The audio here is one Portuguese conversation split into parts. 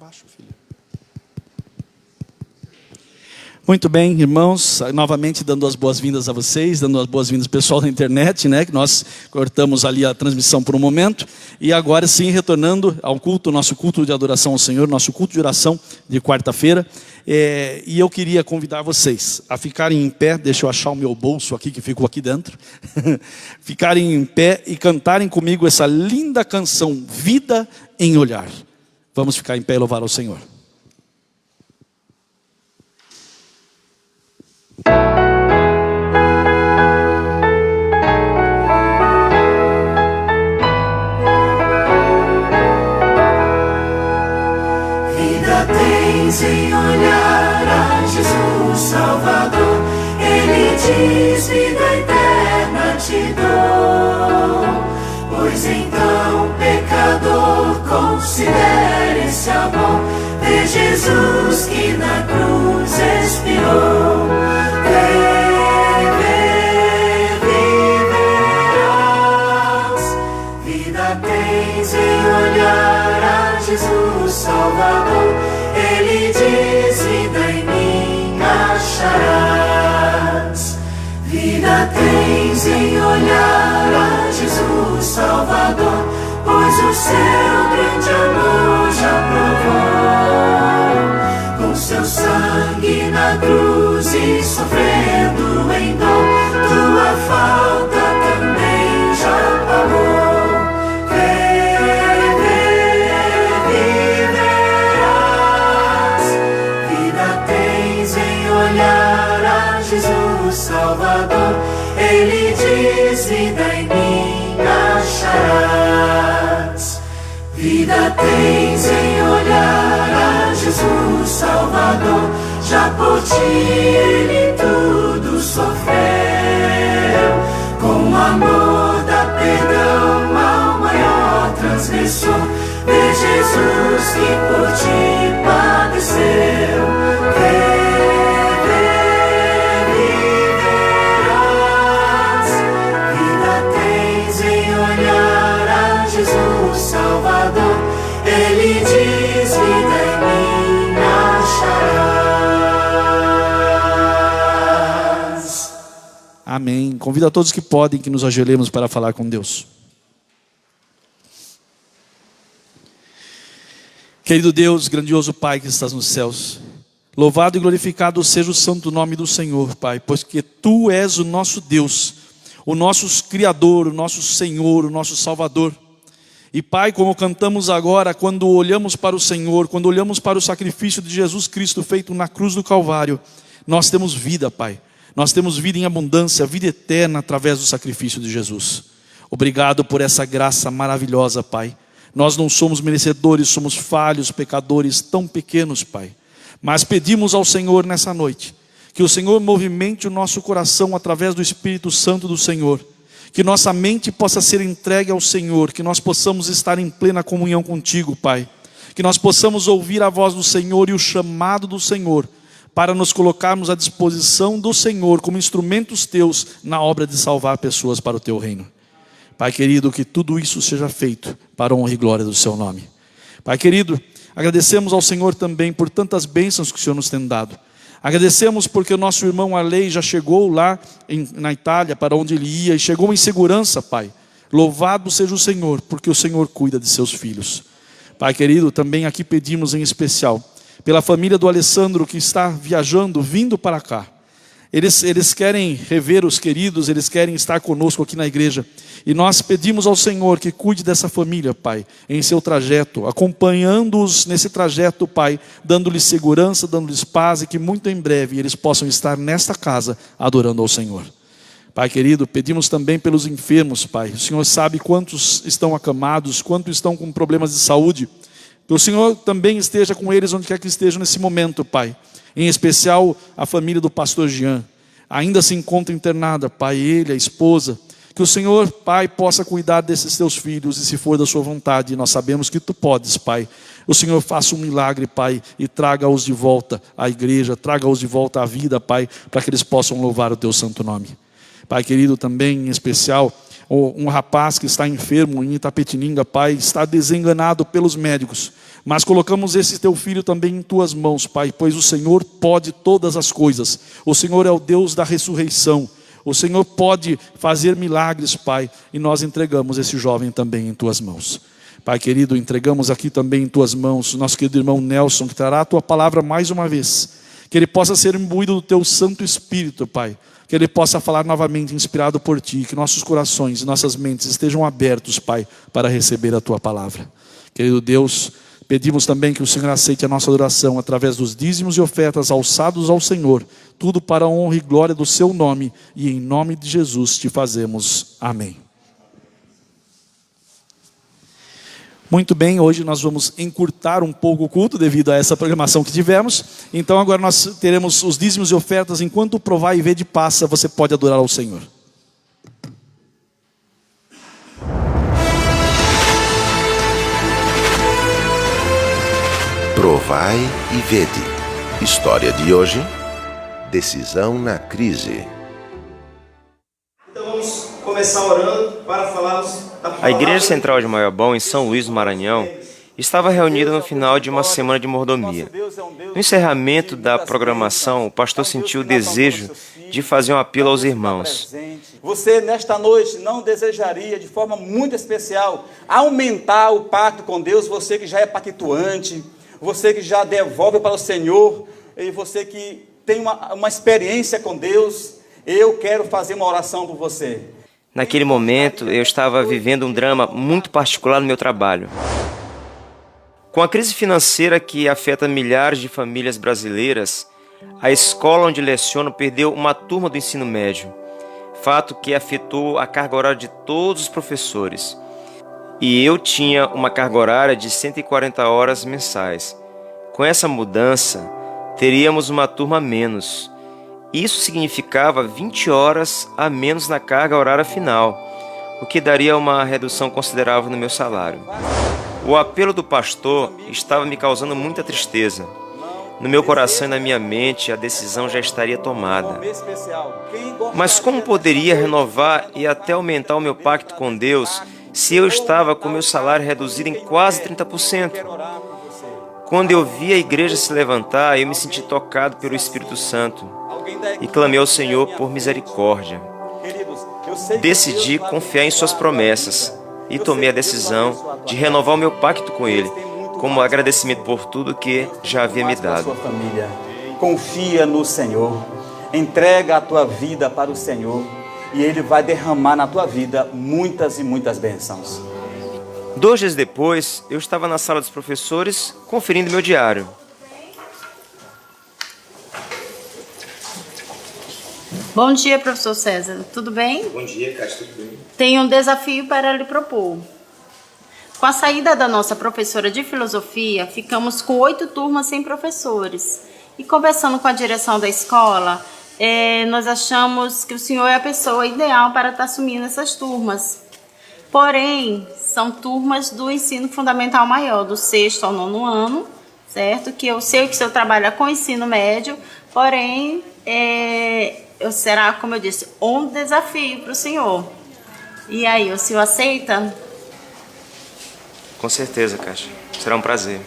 baixo, filho. Muito bem, irmãos, novamente dando as boas-vindas a vocês, dando as boas-vindas ao pessoal da internet, né, que nós cortamos ali a transmissão por um momento, e agora sim retornando ao culto, nosso culto de adoração ao Senhor, nosso culto de oração de quarta-feira, e eu queria convidar vocês a ficarem em pé, deixa eu achar o meu bolso aqui, que ficou aqui dentro, ficarem em pé e cantarem comigo essa linda canção, Vida em Olhar. Vamos ficar em pé e louvar ao Senhor. Em olhar a Jesus Salvador, Ele diz: vida eterna te dou. Pois então, pecador, considere esse amor, vê Jesus que na cruz expirou. Viverás, vida tens em olhar a Jesus Salvador. Ele diz: vida em mim acharás. Vida tens em olhar a Jesus Salvador, pois o seu grande amor já provou. Com seu sangue na cruz e sofrendo em dor, tua falta também já pagou. Jesus Salvador, Ele diz: vida em mim acharás. Vida tens em olhar a Jesus Salvador, já por ti Ele tudo sofreu. Com o amor dá perdão ao maior transgressor, vê Jesus que por ti padeceu. Salvador, Ele diz: vida em mim acharás. Amém. Convido a todos que podem que nos ajoelhemos para falar com Deus. Querido Deus, grandioso Pai que estás nos céus, louvado e glorificado seja o santo nome do Senhor, Pai, pois que Tu és o nosso Deus, o nosso Criador, o nosso Senhor, o nosso Salvador. E Pai, como cantamos agora, quando olhamos para o Senhor, quando olhamos para o sacrifício de Jesus Cristo feito na cruz do Calvário, nós temos vida, Pai. Nós temos vida em abundância, vida eterna através do sacrifício de Jesus. Obrigado por essa graça maravilhosa, Pai. Nós não somos merecedores, somos falhos, pecadores tão pequenos, Pai. Mas pedimos ao Senhor nessa noite, que o Senhor movimente o nosso coração através do Espírito Santo do Senhor. Que nossa mente possa ser entregue ao Senhor, que nós possamos estar em plena comunhão contigo, Pai. Que nós possamos ouvir a voz do Senhor e o chamado do Senhor, para nos colocarmos à disposição do Senhor como instrumentos teus na obra de salvar pessoas para o teu reino. Pai querido, que tudo isso seja feito para a honra e glória do seu nome. Pai querido, agradecemos ao Senhor também por tantas bênçãos que o Senhor nos tem dado. Agradecemos porque o nosso irmão Arley já chegou lá na Itália, para onde ele ia, e chegou em segurança, Pai. Louvado seja o Senhor, porque o Senhor cuida de seus filhos. Pai querido, também aqui pedimos em especial pela família do Alessandro, que está viajando, vindo para cá. Eles querem rever os queridos, eles querem estar conosco aqui na igreja. E nós pedimos ao Senhor que cuide dessa família, Pai, em seu trajeto, acompanhando-os nesse trajeto, Pai, dando-lhes segurança, dando-lhes paz, e que muito em breve eles possam estar nesta casa adorando ao Senhor. Pai querido, pedimos também pelos enfermos, Pai. O Senhor sabe quantos estão acamados, quantos estão com problemas de saúde. Que o Senhor também esteja com eles onde quer que estejam nesse momento, Pai. Em especial a família do pastor Jean. Ainda se encontra internada, Pai, ele, a esposa. Que o Senhor, Pai, possa cuidar desses teus filhos, e se for da sua vontade, nós sabemos que Tu podes, Pai. O Senhor faça um milagre, Pai, e traga-os de volta à igreja, traga-os de volta à vida, Pai, para que eles possam louvar o Teu santo nome. Pai querido, também em especial, um rapaz que está enfermo em Itapetininga, Pai, está desenganado pelos médicos. Mas colocamos esse teu filho também em tuas mãos, Pai, pois o Senhor pode todas as coisas. O Senhor é o Deus da ressurreição. O Senhor pode fazer milagres, Pai, e nós entregamos esse jovem também em tuas mãos. Pai querido, entregamos aqui também em tuas mãos nosso querido irmão Nelson, que trará a tua palavra mais uma vez. Que ele possa ser imbuído do teu Santo Espírito, Pai. Que ele possa falar novamente, inspirado por ti. Que nossos corações e nossas mentes estejam abertos, Pai, para receber a tua palavra. Querido Deus, pedimos também que o Senhor aceite a nossa adoração através dos dízimos e ofertas alçados ao Senhor. Tudo para a honra e glória do seu nome. E em nome de Jesus te fazemos. Amém. Muito bem, hoje nós vamos encurtar um pouco o culto devido a essa programação que tivemos. Então agora nós teremos os dízimos e ofertas. Enquanto o provar e ver de passa, você pode adorar ao Senhor. Provai e vede. História de hoje: decisão na crise. Então vamos começar orando para falarmos da palavra. A Igreja Central de Maiobão, em São Luís do Maranhão, estava reunida no final de uma semana de mordomia. No encerramento da programação, o pastor sentiu o desejo de fazer um apelo aos irmãos. Você, nesta noite, não desejaria, de forma muito especial, aumentar o pacto com Deus? Você que já é pactuante, você que já devolve para o Senhor, e você que tem uma experiência com Deus, eu quero fazer uma oração por você. Naquele momento, eu estava vivendo um drama muito particular no meu trabalho. Com a crise financeira que afeta milhares de famílias brasileiras, a escola onde leciono perdeu uma turma do ensino médio, fato que afetou a carga horária de todos os professores. E eu tinha uma carga horária de 140 horas mensais. Com essa mudança, teríamos uma turma a menos. Isso significava 20 horas a menos na carga horária final, o que daria uma redução considerável no meu salário. O apelo do pastor estava me causando muita tristeza. No meu coração e na minha mente, a decisão já estaria tomada. Mas como poderia renovar e até aumentar o meu pacto com Deus se eu estava com meu salário reduzido em quase 30%? Quando eu vi a igreja se levantar, eu me senti tocado pelo Espírito Santo e clamei ao Senhor por misericórdia. Decidi confiar em suas promessas e tomei a decisão de renovar o meu pacto com Ele, como agradecimento por tudo que já havia me dado. Confia no Senhor, entrega a tua vida para o Senhor e Ele vai derramar na tua vida muitas e muitas bênçãos. 2 dias depois, eu estava na sala dos professores conferindo meu diário. Bom dia, professor César. Tudo bem? Bom dia, Cássio, tudo bem? Tenho um desafio para lhe propor. Com a saída da nossa professora de filosofia, ficamos com 8 turmas sem professores. E conversando com a direção da escola, nós achamos que o senhor é a pessoa ideal para estar assumindo essas turmas. Porém, são turmas do ensino fundamental maior, do 6º ao 9º ano, certo? Que eu sei que o senhor trabalha com ensino médio, porém, será, como eu disse, um desafio para o senhor. E aí, o senhor aceita? Com certeza, Cássio. Será um prazer.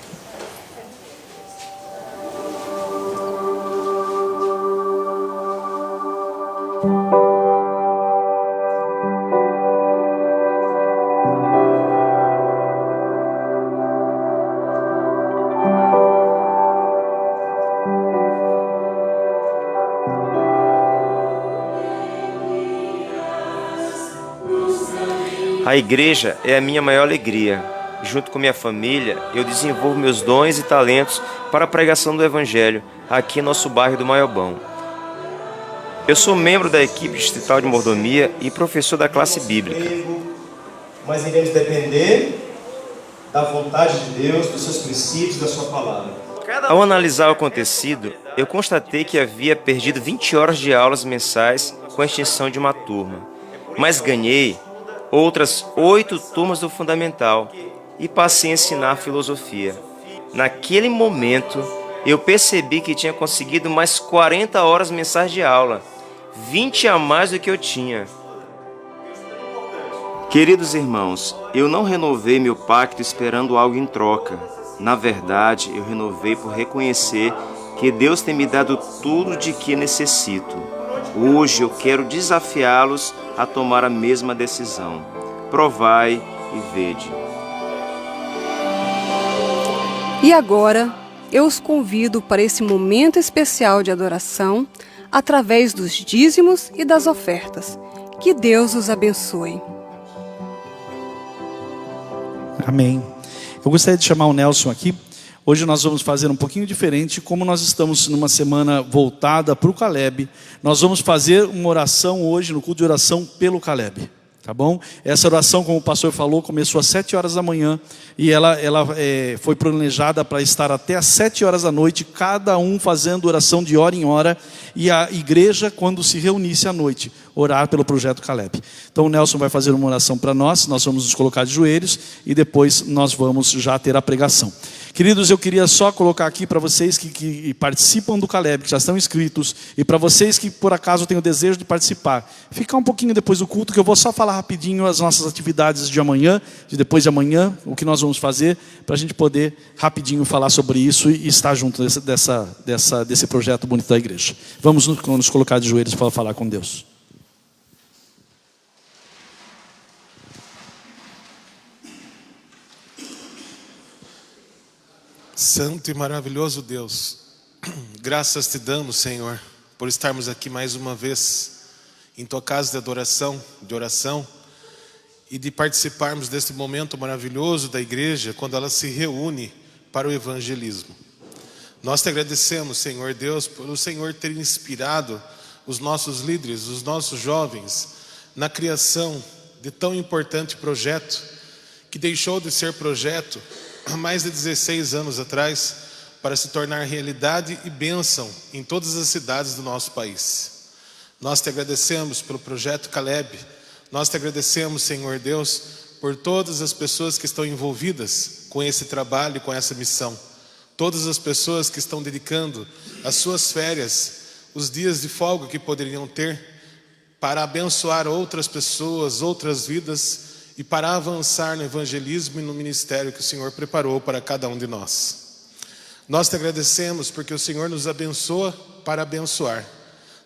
A igreja é a minha maior alegria. Junto com minha família, eu desenvolvo meus dons e talentos para a pregação do Evangelho aqui em nosso bairro do Maiobão. Eu sou membro da equipe distrital de mordomia e professor da classe bíblica. Mas iremos depender da vontade de Deus, dos seus princípios, da sua palavra. Ao analisar o acontecido, eu constatei que havia perdido 20 horas de aulas mensais com a extinção de uma turma. Mas ganhei outras 8 turmas do Fundamental e passei a ensinar filosofia. Naquele momento, eu percebi que tinha conseguido mais 40 horas mensais de aula, 20 a mais do que eu tinha. Queridos irmãos, eu não renovei meu pacto esperando algo em troca. Na verdade, eu renovei por reconhecer que Deus tem me dado tudo de que necessito. Hoje eu quero desafiá-los a tomar a mesma decisão. Provai e vede. E agora, eu os convido para esse momento especial de adoração, através dos dízimos e das ofertas. Que Deus os abençoe. Amém. Eu gostaria de chamar o Nelson aqui. Hoje nós vamos fazer um pouquinho diferente. Como nós estamos numa semana voltada para o Caleb, nós vamos fazer uma oração hoje, no culto de oração pelo Caleb. Tá bom? Essa oração, como o pastor falou, começou às 7 horas da manhã e ela foi planejada para estar até às 7 horas da noite, cada um fazendo oração de hora em hora, e a igreja, quando se reunisse à noite, orar pelo projeto Caleb. Então o Nelson vai fazer uma oração para nós vamos nos colocar de joelhos e depois nós vamos já ter a pregação. Queridos, eu queria só colocar aqui para vocês que participam do Caleb, que já estão inscritos, e para vocês que por acaso têm o desejo de participar, ficar um pouquinho depois do culto, que eu vou só falar rapidinho as nossas atividades de amanhã, de depois de amanhã, o que nós vamos fazer, para a gente poder rapidinho falar sobre isso e estar junto desse projeto bonito da igreja. Vamos nos colocar de joelhos para falar com Deus. Santo e maravilhoso Deus, graças te damos, Senhor, por estarmos aqui mais uma vez em tua casa de adoração, de oração, e de participarmos deste momento maravilhoso da igreja, quando ela se reúne para o evangelismo. Nós te agradecemos, Senhor Deus, por o Senhor ter inspirado os nossos líderes, os nossos jovens, na criação de tão importante projeto, que deixou de ser projeto há mais de 16 anos atrás, para se tornar realidade e bênção em todas as cidades do nosso país. Nós te agradecemos pelo projeto Caleb. Nós te agradecemos, Senhor Deus, por todas as pessoas que estão envolvidas com esse trabalho, com essa missão. Todas as pessoas que estão dedicando as suas férias, os dias de folga que poderiam ter, para abençoar outras pessoas, outras vidas, e para avançar no evangelismo e no ministério que o Senhor preparou para cada um de nós. Nós te agradecemos porque o Senhor nos abençoa para abençoar.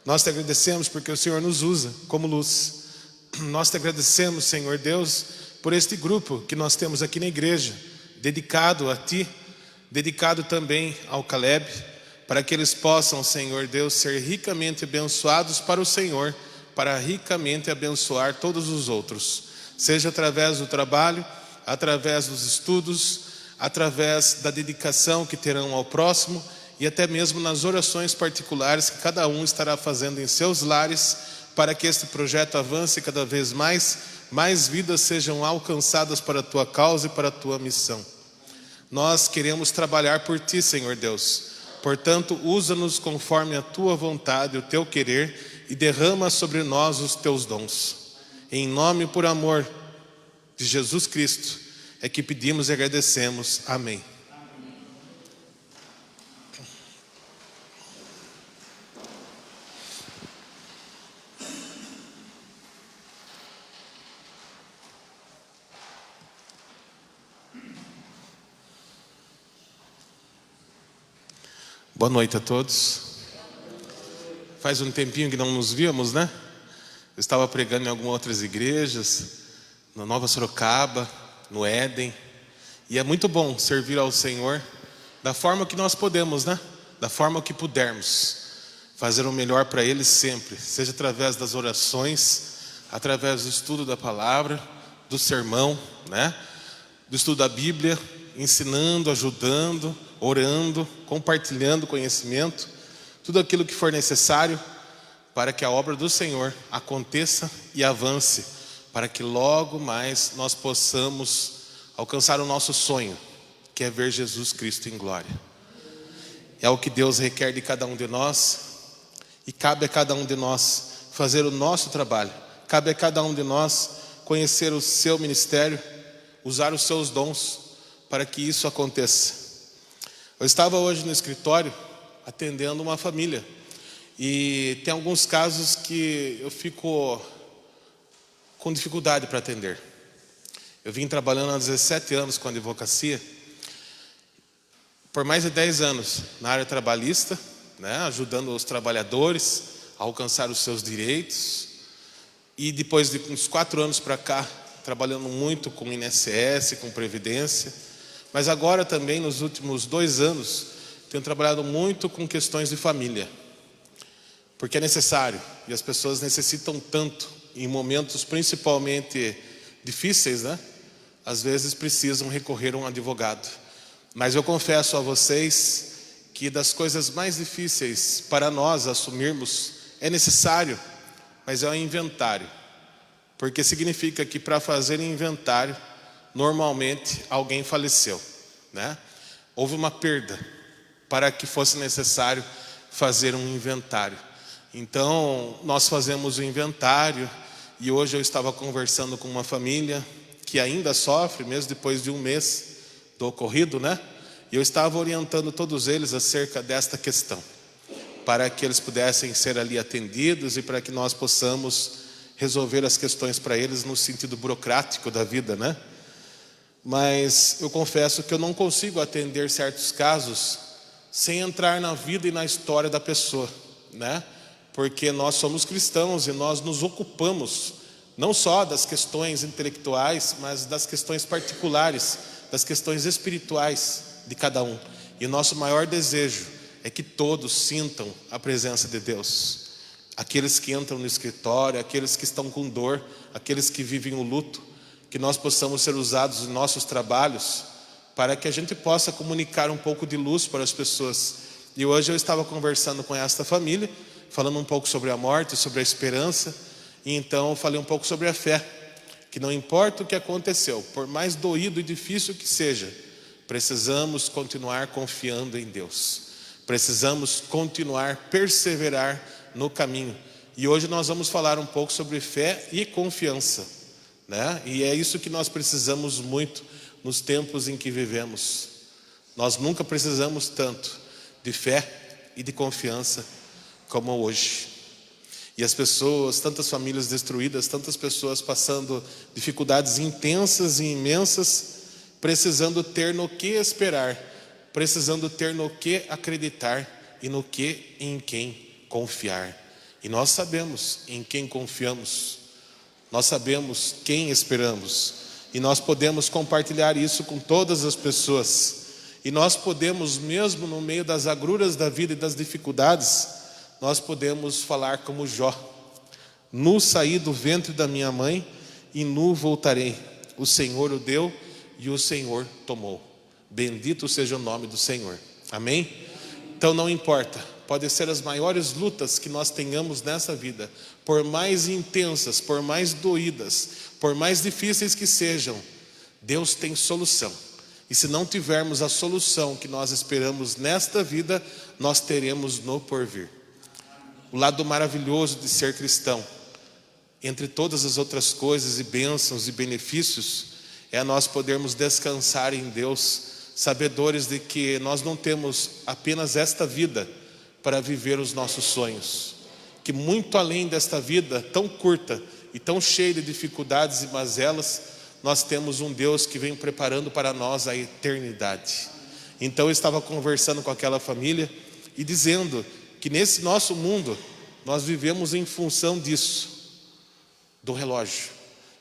Nós te agradecemos porque o Senhor nos usa como luz. Nós te agradecemos, Senhor Deus, por este grupo que nós temos aqui na igreja, dedicado a Ti, dedicado também ao Caleb, para que eles possam, Senhor Deus, ser ricamente abençoados para o Senhor, para ricamente abençoar todos os outros. Seja através do trabalho, através dos estudos, através da dedicação que terão ao próximo e até mesmo nas orações particulares que cada um estará fazendo em seus lares, para que este projeto avance cada vez mais vidas sejam alcançadas para a Tua causa e para a Tua missão. Nós queremos trabalhar por Ti, Senhor Deus. Portanto, usa-nos conforme a Tua vontade, o Teu querer, e derrama sobre nós os Teus dons. Em nome e por amor de Jesus Cristo é que pedimos e agradecemos. Amém. Boa noite a todos. Faz um tempinho que não nos víamos, né? Eu estava pregando em algumas outras igrejas, na Nova Sorocaba, no Éden. E é muito bom servir ao Senhor da forma que nós podemos, né? Da forma que pudermos. Fazer o melhor para Ele sempre. Seja através das orações, através do estudo da palavra, do sermão, né? Do estudo da Bíblia, ensinando, ajudando, orando, compartilhando conhecimento. Tudo aquilo que for necessário para que a obra do Senhor aconteça e avance, para que logo mais nós possamos alcançar o nosso sonho, que é ver Jesus Cristo em glória. É o que Deus requer de cada um de nós, e cabe a cada um de nós fazer o nosso trabalho, cabe a cada um de nós conhecer o seu ministério, usar os seus dons para que isso aconteça. Eu estava hoje no escritório atendendo uma família, e tem alguns casos que eu fico com dificuldade para atender. Eu vim trabalhando há 17 anos com a advocacia, por mais de 10 anos na área trabalhista, né, ajudando os trabalhadores a alcançar os seus direitos. E depois de uns 4 anos para cá, trabalhando muito com INSS, com Previdência. Mas agora também, nos últimos 2 anos, tenho trabalhado muito com questões de família. Porque é necessário, e as pessoas necessitam tanto, em momentos principalmente difíceis, né? Às vezes precisam recorrer a um advogado. Mas eu confesso a vocês que das coisas mais difíceis para nós assumirmos é necessário, mas é o inventário. Porque significa que para fazer inventário, normalmente alguém faleceu, né? Houve uma perda para que fosse necessário fazer um inventário. Então, nós fazemos o inventário e hoje eu estava conversando com uma família que ainda sofre, mesmo depois de 1 mês do ocorrido, né? E eu estava orientando todos eles acerca desta questão, para que eles pudessem ser ali atendidos e para que nós possamos resolver as questões para eles no sentido burocrático da vida, né? Mas eu confesso que eu não consigo atender certos casos sem entrar na vida e na história da pessoa, né? Porque nós somos cristãos e nós nos ocupamos não só das questões intelectuais, mas das questões particulares, das questões espirituais de cada um. E o nosso maior desejo é que todos sintam a presença de Deus. Aqueles que entram no escritório, aqueles que estão com dor, aqueles que vivem o luto, que nós possamos ser usados em nossos trabalhos para que a gente possa comunicar um pouco de luz para as pessoas. E hoje eu estava conversando com esta família, falando um pouco sobre a morte, sobre a esperança, e então falei um pouco sobre a fé, que não importa o que aconteceu, por mais doído e difícil que seja, precisamos continuar confiando em Deus. Precisamos continuar, perseverar no caminho. E hoje nós vamos falar um pouco sobre fé e confiança, né? E é isso que nós precisamos muito nos tempos em que vivemos. Nós nunca precisamos tanto de fé e de confiança como hoje. E as pessoas, tantas famílias destruídas, tantas pessoas passando dificuldades intensas e imensas, precisando ter no que esperar, precisando ter no que acreditar e no que e em quem confiar. E nós sabemos em quem confiamos, nós sabemos quem esperamos, e nós podemos compartilhar isso com todas as pessoas. E nós podemos, mesmo no meio das agruras da vida e das dificuldades, nós podemos falar como Jó: nu saí do ventre da minha mãe e nu voltarei. O Senhor o deu e o Senhor tomou. Bendito seja o nome do Senhor. Amém? Então não importa, pode ser as maiores lutas que nós tenhamos nessa vida, por mais intensas, por mais doídas, por mais difíceis que sejam, Deus tem solução. E se não tivermos a solução que nós esperamos nesta vida, nós teremos no porvir. O lado maravilhoso de ser cristão, entre todas as outras coisas e bênçãos e benefícios, é nós podermos descansar em Deus, sabedores de que nós não temos apenas esta vida para viver os nossos sonhos, que muito além desta vida tão curta e tão cheia de dificuldades e mazelas, nós temos um Deus que vem preparando para nós a eternidade. Então eu estava conversando com aquela família e dizendo que nesse nosso mundo nós vivemos em função disso, do relógio.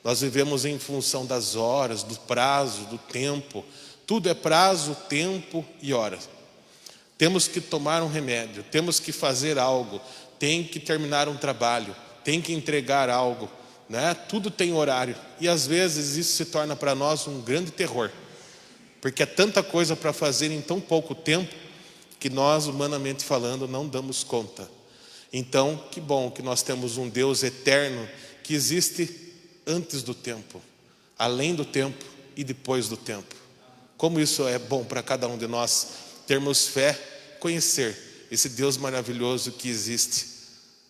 Nós vivemos em função das horas, do prazo, do tempo. Tudo é prazo, tempo e hora. Temos que tomar um remédio, temos que fazer algo, tem que terminar um trabalho, tem que entregar algo, né? Tudo tem horário. E às vezes isso se torna para nós um grande terror, porque é tanta coisa para fazer em tão pouco tempo que nós, humanamente falando, não damos conta. Então, que bom que nós temos um Deus eterno que existe antes do tempo, além do tempo e depois do tempo. Como isso é bom para cada um de nós termos fé, conhecer esse Deus maravilhoso que existe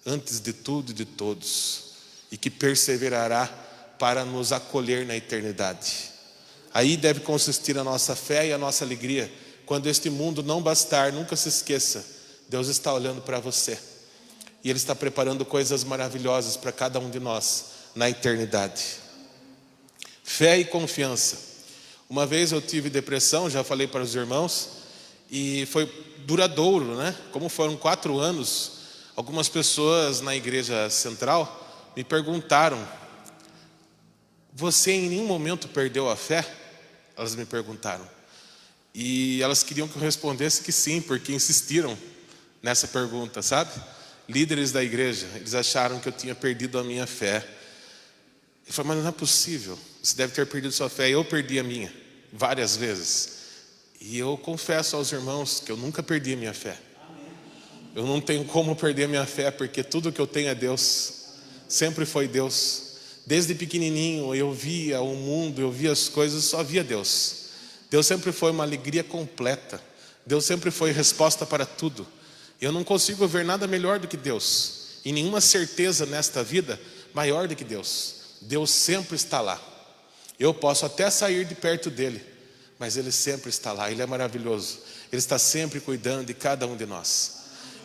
antes de tudo e de todos e que perseverará para nos acolher na eternidade. Aí deve consistir a nossa fé e a nossa alegria. Quando este mundo não bastar, nunca se esqueça, Deus está olhando para você e Ele está preparando coisas maravilhosas para cada um de nós na eternidade. Fé e confiança. Uma vez eu tive depressão, já falei para os irmãos, E foi duradouro, né? Como foram 4 anos, algumas pessoas na igreja central me perguntaram: você em nenhum momento perdeu a fé? Elas me perguntaram. E elas queriam que eu respondesse que sim, porque insistiram nessa pergunta, sabe? Líderes da igreja, eles acharam que eu tinha perdido a minha fé. Eu falei: mas não é possível, você deve ter perdido sua fé. Eu perdi a minha várias vezes. E eu confesso aos irmãos que eu nunca perdi a minha fé. Eu não tenho como perder a minha fé, porque tudo que eu tenho é Deus. Sempre foi Deus. Desde pequenininho eu via o mundo, eu via as coisas, só via Deus. Deus sempre foi uma alegria completa. Deus sempre foi resposta para tudo. Eu não consigo ver nada melhor do que Deus. E nenhuma certeza nesta vida maior do que Deus. Deus sempre está lá. Eu posso até sair de perto dele, mas ele sempre está lá. Ele é maravilhoso. Ele está sempre cuidando de cada um de nós.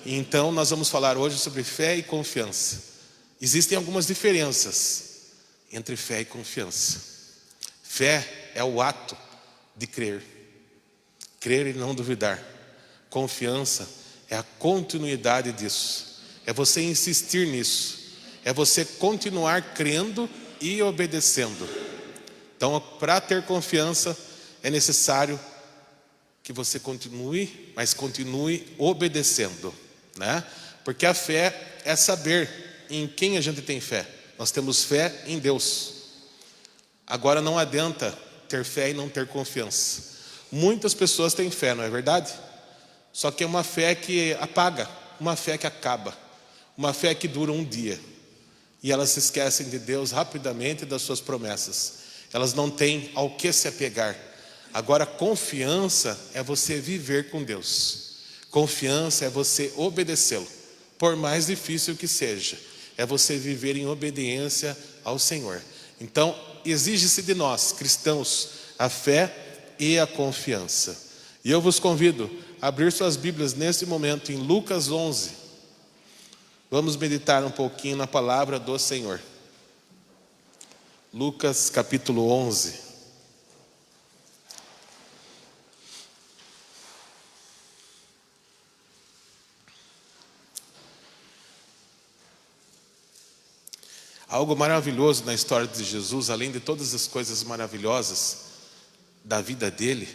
E então nós vamos falar hoje sobre fé e confiança. Existem algumas diferenças entre fé e confiança. Fé é o ato de crer. Crer e não duvidar. Confiança é a continuidade disso. É você insistir nisso. É você continuar crendo e obedecendo. Então, para ter confiança, é necessário que você continue, mas continue obedecendo, né? Porque a fé é saber em quem a gente tem fé. Nós temos fé em Deus. Agora não adianta ter fé e não ter confiança. Muitas pessoas têm fé, não é verdade? Só que é uma fé que apaga, uma fé que acaba, uma fé que dura um dia. E elas se esquecem de Deus rapidamente e das suas promessas. Elas não têm ao que se apegar. Agora, confiança é você viver com Deus. Confiança é você obedecê-lo, por mais difícil que seja. É você viver em obediência ao Senhor. Então, exige-se de nós, cristãos, a fé e a confiança. E eu vos convido a abrir suas Bíblias nesse momento em Lucas 11. Vamos meditar um pouquinho na palavra do Senhor. Lucas capítulo 11. Algo maravilhoso na história de Jesus, além de todas as coisas maravilhosas da vida dele,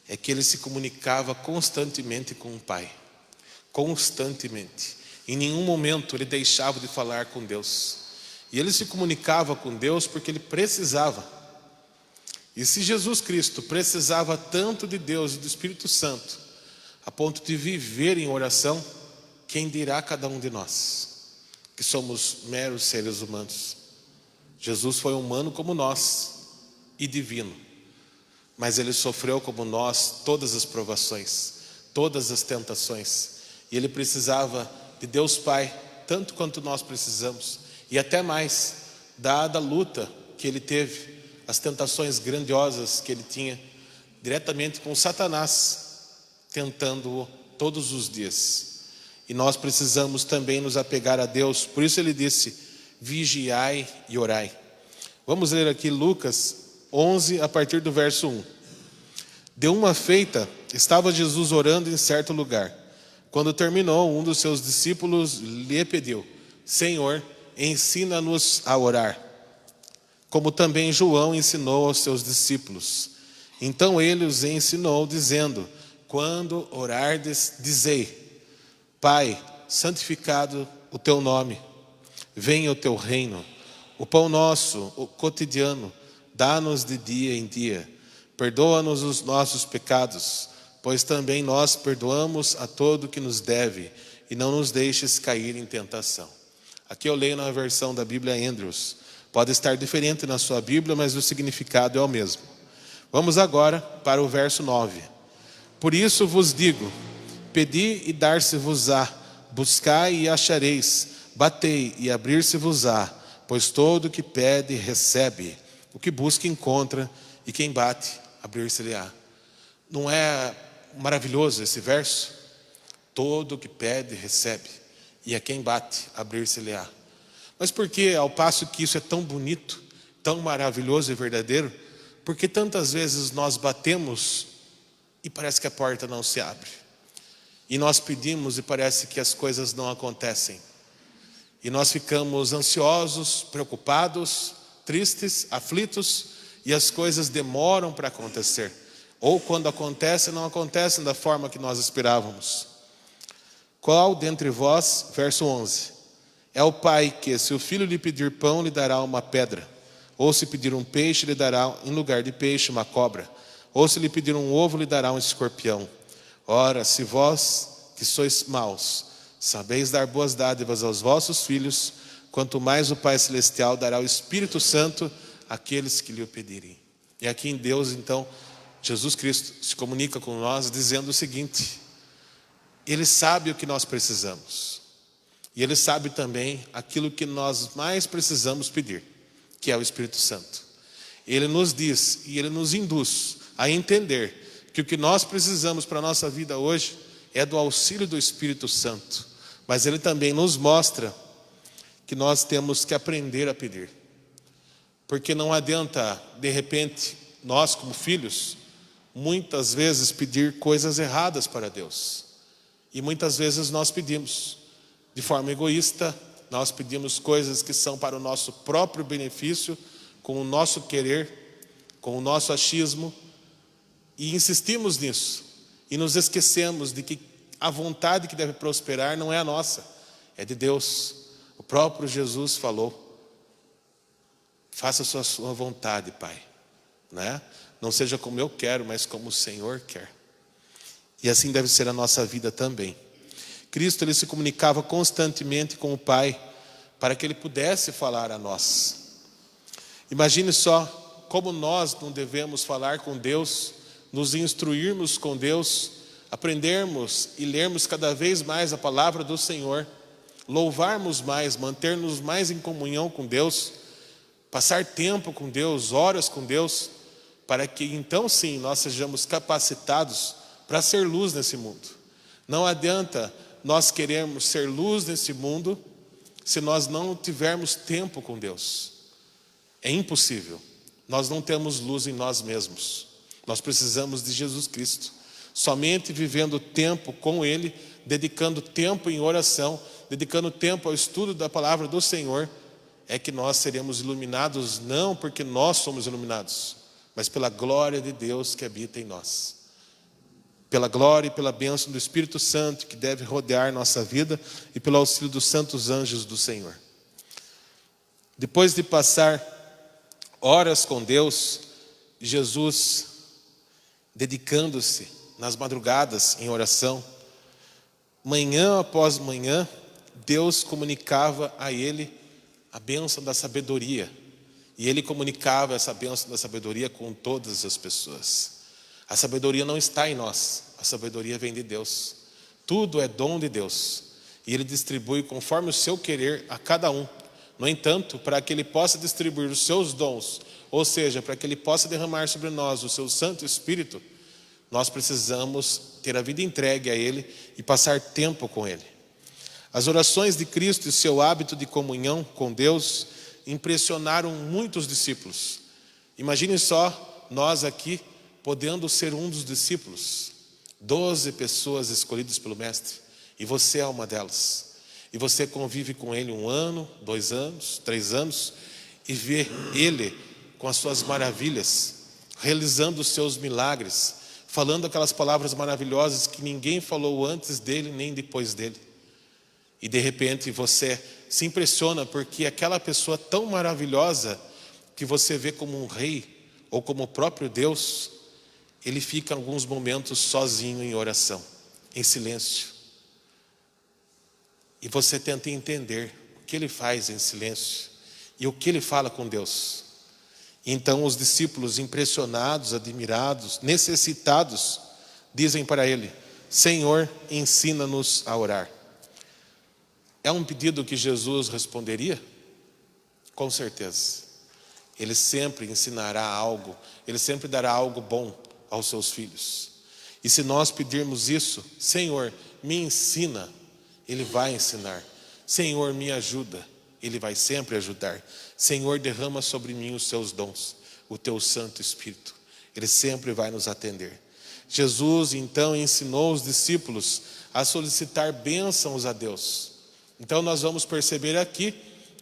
é que ele se comunicava constantemente com o Pai. Constantemente. Em nenhum momento ele deixava de falar com Deus. E ele se comunicava com Deus porque ele precisava. E se Jesus Cristo precisava tanto de Deus e do Espírito Santo, a ponto de viver em oração, quem dirá cada um de nós, que somos meros seres humanos? Jesus foi humano como nós e divino, mas ele sofreu como nós todas as provações, todas as tentações, e ele precisava de Deus Pai tanto quanto nós precisamos, e até mais, dada a luta que ele teve, as tentações grandiosas que ele tinha diretamente com Satanás, tentando-o todos os dias. E nós precisamos também nos apegar a Deus. Por isso ele disse: vigiai e orai. Vamos ler aqui Lucas 11, a partir do verso 1. De uma feita, estava Jesus orando em certo lugar. Quando terminou, um dos seus discípulos lhe pediu: Senhor, ensina-nos a orar, como também João ensinou aos seus discípulos. Então ele os ensinou, dizendo: quando orardes, dizei: Pai, santificado o teu nome, venha o teu reino. O pão nosso, o cotidiano, dá-nos de dia em dia. Perdoa-nos os nossos pecados, pois também nós perdoamos a todo que nos deve, e não nos deixes cair em tentação. Aqui eu leio na versão da Bíblia Andrews. Pode estar diferente na sua Bíblia, mas o significado é o mesmo. Vamos agora para o verso 9. Por isso vos digo: pedi e dar-se-vos-á, buscai e achareis, batei e abrir-se-vos-á, pois todo o que pede recebe, o que busca encontra, e quem bate, abrir-se-lhe-á. Não é maravilhoso esse verso? Todo o que pede recebe, e a quem bate, abrir-se-lhe-á. Mas por que, ao passo que isso é tão bonito, tão maravilhoso e verdadeiro, por que tantas vezes nós batemos e parece que a porta não se abre. E nós pedimos e parece que as coisas não acontecem. E nós ficamos ansiosos, preocupados, tristes, aflitos, e as coisas demoram para acontecer. Ou quando acontecem, não acontecem da forma que nós esperávamos. Qual dentre vós, verso 11, é o pai que, se o filho lhe pedir pão, lhe dará uma pedra? Ou se pedir um peixe, lhe dará em lugar de peixe uma cobra? Ou se lhe pedir um ovo, lhe dará um escorpião? Ora, se vós, que sois maus, sabeis dar boas dádivas aos vossos filhos, quanto mais o Pai Celestial dará o Espírito Santo àqueles que lhe o pedirem. E aqui em Deus, então, Jesus Cristo se comunica com nós dizendo o seguinte: Ele sabe o que nós precisamos. E Ele sabe também aquilo que nós mais precisamos pedir, que é o Espírito Santo. Ele nos diz e Ele nos induz a entender que o que nós precisamos para a nossa vida hoje é do auxílio do Espírito Santo. Mas Ele também nos mostra que nós temos que aprender a pedir. Porque não adianta, de repente, nós como filhos, muitas vezes pedir coisas erradas para Deus. E muitas vezes nós pedimos de forma egoísta, nós pedimos coisas que são para o nosso próprio benefício, com o nosso querer, com o nosso achismo, e insistimos nisso. E nos esquecemos de que a vontade que deve prosperar não é a nossa, é de Deus. O próprio Jesus falou: faça a sua vontade, Pai, né? Não seja como eu quero, mas como o Senhor quer. E assim deve ser a nossa vida também. Cristo, Ele se comunicava constantemente com o Pai, para que Ele pudesse falar a nós. Imagine só como nós não devemos falar com Deus, nos instruirmos com Deus, aprendermos e lermos cada vez mais a palavra do Senhor, louvarmos mais, manter-nos mais em comunhão com Deus, passar tempo com Deus, horas com Deus, para que então sim nós sejamos capacitados para ser luz nesse mundo. Não adianta nós querermos ser luz nesse mundo se nós não tivermos tempo com Deus. É impossível. Nós não temos luz em nós mesmos. Nós precisamos de Jesus Cristo. Somente vivendo tempo com Ele, dedicando tempo em oração, dedicando tempo ao estudo da palavra do Senhor, é que nós seremos iluminados, não porque nós somos iluminados, mas pela glória de Deus que habita em nós. Pela glória e pela bênção do Espírito Santo que deve rodear nossa vida e pelo auxílio dos santos anjos do Senhor. Depois de passar horas com Deus, Jesus, dedicando-se nas madrugadas em oração, manhã após manhã, Deus comunicava a ele a bênção da sabedoria. E ele comunicava essa bênção da sabedoria com todas as pessoas. A sabedoria não está em nós, a sabedoria vem de Deus. Tudo é dom de Deus. E Ele distribui conforme o seu querer a cada um. No entanto, para que Ele possa distribuir os seus dons, ou seja, para que Ele possa derramar sobre nós o seu Santo Espírito, nós precisamos ter a vida entregue a Ele e passar tempo com Ele. As orações de Cristo e seu hábito de comunhão com Deus impressionaram muitos discípulos. Imagine só nós aqui podendo ser um dos discípulos. 12 pessoas escolhidas pelo Mestre, e você é uma delas. E você convive com Ele 1 ano, 2 anos, 3 anos, e vê Ele com as suas maravilhas, realizando os seus milagres, falando aquelas palavras maravilhosas que ninguém falou antes dele nem depois dele. E de repente você se impressiona porque aquela pessoa tão maravilhosa que você vê como um rei ou como o próprio Deus, ele fica alguns momentos sozinho em oração, em silêncio. E você tenta entender o que ele faz em silêncio e o que ele fala com Deus. Então os discípulos, impressionados, admirados, necessitados, dizem para ele: Senhor, ensina-nos a orar. É um pedido que Jesus responderia? Com certeza. Ele sempre ensinará algo, Ele sempre dará algo bom aos seus filhos. E se nós pedirmos isso, Senhor, me ensina, Ele vai ensinar. Senhor, me ajuda, Ele vai sempre ajudar. Senhor, derrama sobre mim os seus dons, o teu Santo Espírito. Ele sempre vai nos atender. Jesus então ensinou os discípulos a solicitar bênçãos a Deus. Então nós vamos perceber aqui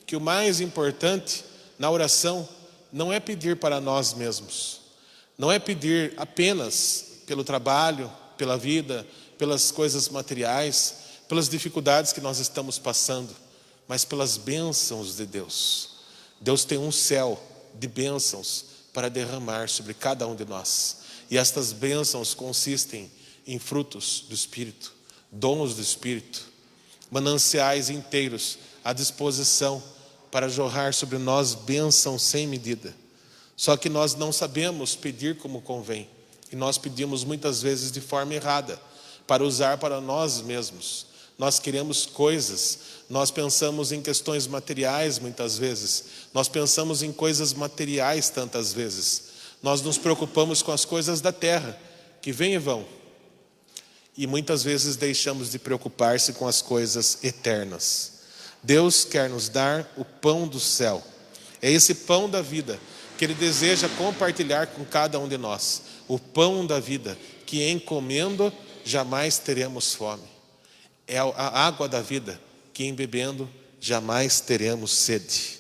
que o mais importante na oração não é pedir para nós mesmos, não é pedir apenas pelo trabalho, pela vida, pelas coisas materiais, pelas dificuldades que nós estamos passando, mas pelas bênçãos de Deus. Deus tem um céu de bênçãos para derramar sobre cada um de nós. E estas bênçãos consistem em frutos do Espírito, dons do Espírito, mananciais inteiros à disposição para jorrar sobre nós bênçãos sem medida. Só que nós não sabemos pedir como convém. E nós pedimos muitas vezes de forma errada, para usar para nós mesmos. Nós queremos coisas, nós pensamos em questões materiais muitas vezes, nós pensamos em coisas materiais tantas vezes. Nós nos preocupamos com as coisas da terra, que vêm e vão. E muitas vezes deixamos de preocupar-se com as coisas eternas. Deus quer nos dar o pão do céu. É esse pão da vida que Ele deseja compartilhar com cada um de nós. O pão da vida, que em comendo jamais teremos fome. É a água da vida, que em bebendo jamais teremos sede.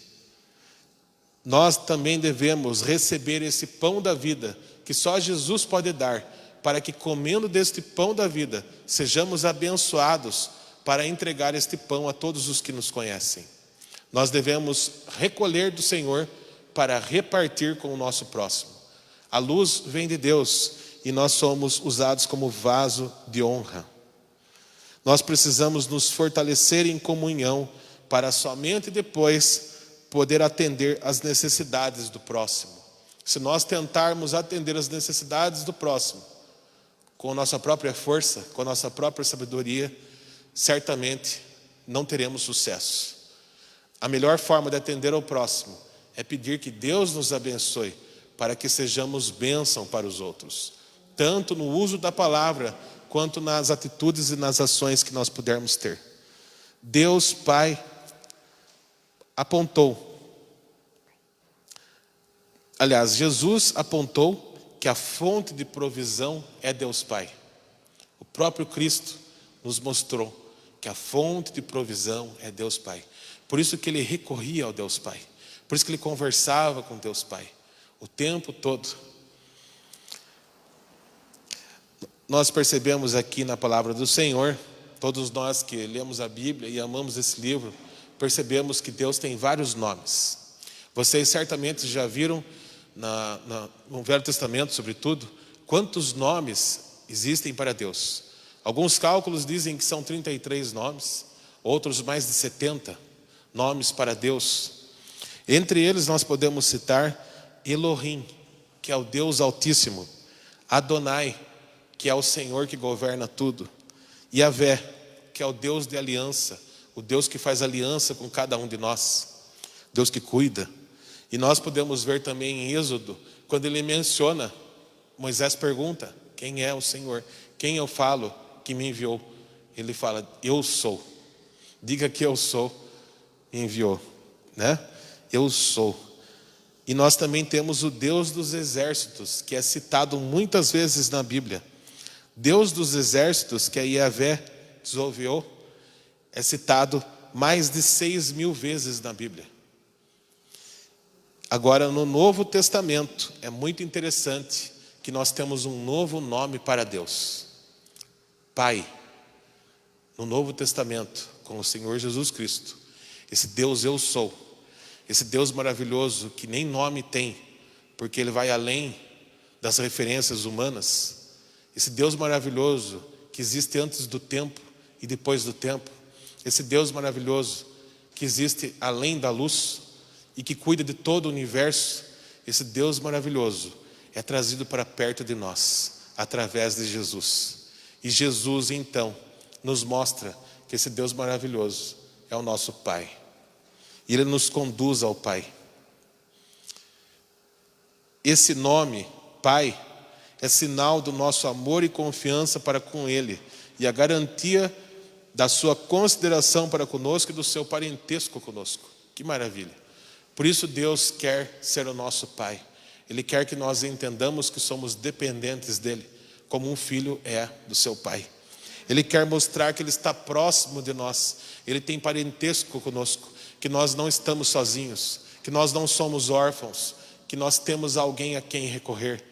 Nós também devemos receber esse pão da vida, que só Jesus pode dar, para que comendo deste pão da vida, sejamos abençoados para entregar este pão a todos os que nos conhecem. Nós devemos recolher do Senhor para repartir com o nosso próximo. A luz vem de Deus e nós somos usados como vaso de honra. Nós precisamos nos fortalecer em comunhão para somente depois poder atender às necessidades do próximo. Se nós tentarmos atender às necessidades do próximo com a nossa própria força, com a nossa própria sabedoria, certamente não teremos sucesso. A melhor forma de atender ao próximo é pedir que Deus nos abençoe para que sejamos bênção para os outros, tanto no uso da palavra quanto nas atitudes e nas ações que nós pudermos ter. Deus Pai Jesus apontou que a fonte de provisão é Deus Pai. O próprio Cristo nos mostrou que a fonte de provisão é Deus Pai. Por isso que Ele recorria ao Deus Pai. Por isso que Ele conversava com Deus Pai o tempo todo. Nós percebemos aqui na palavra do Senhor, todos nós que lemos a Bíblia e amamos esse livro, percebemos que Deus tem vários nomes. Vocês certamente já viram no Velho Testamento, sobretudo, quantos nomes existem para Deus. Alguns cálculos dizem que são 33 nomes, outros mais de 70 nomes para Deus. Entre eles nós podemos citar Elohim, que é o Deus Altíssimo, Adonai, que é o Senhor que governa tudo, Yahvé, que é o Deus de aliança, o Deus que faz aliança com cada um de nós, Deus que cuida. E nós podemos ver também em Êxodo, quando ele menciona, Moisés pergunta, quem é o Senhor? Quem eu falo que me enviou? Ele fala, eu sou. Diga que eu sou, me enviou, né? Eu sou. E nós também temos o Deus dos exércitos, que é citado muitas vezes na Bíblia. Deus dos exércitos, que é Yahvé, Tzovot, é citado mais de 6.000 vezes na Bíblia. Agora, no Novo Testamento, é muito interessante que nós temos um novo nome para Deus. Pai. No Novo Testamento, com o Senhor Jesus Cristo. Esse Deus eu sou. Esse Deus maravilhoso que nem nome tem, porque Ele vai além das referências humanas. Esse Deus maravilhoso que existe antes do tempo e depois do tempo. Esse Deus maravilhoso que existe além da luz e que cuida de todo o universo. Esse Deus maravilhoso é trazido para perto de nós, através de Jesus. E Jesus, então, nos mostra que esse Deus maravilhoso é o nosso Pai. E Ele nos conduz ao Pai. Esse nome, Pai, é sinal do nosso amor e confiança para com Ele, e a garantia da sua consideração para conosco e do seu parentesco conosco. Que maravilha! Por isso Deus quer ser o nosso Pai. Ele quer que nós entendamos que somos dependentes dEle, como um filho é do seu pai. Ele quer mostrar que Ele está próximo de nós. Ele tem parentesco conosco, que nós não estamos sozinhos, que nós não somos órfãos, que nós temos alguém a quem recorrer.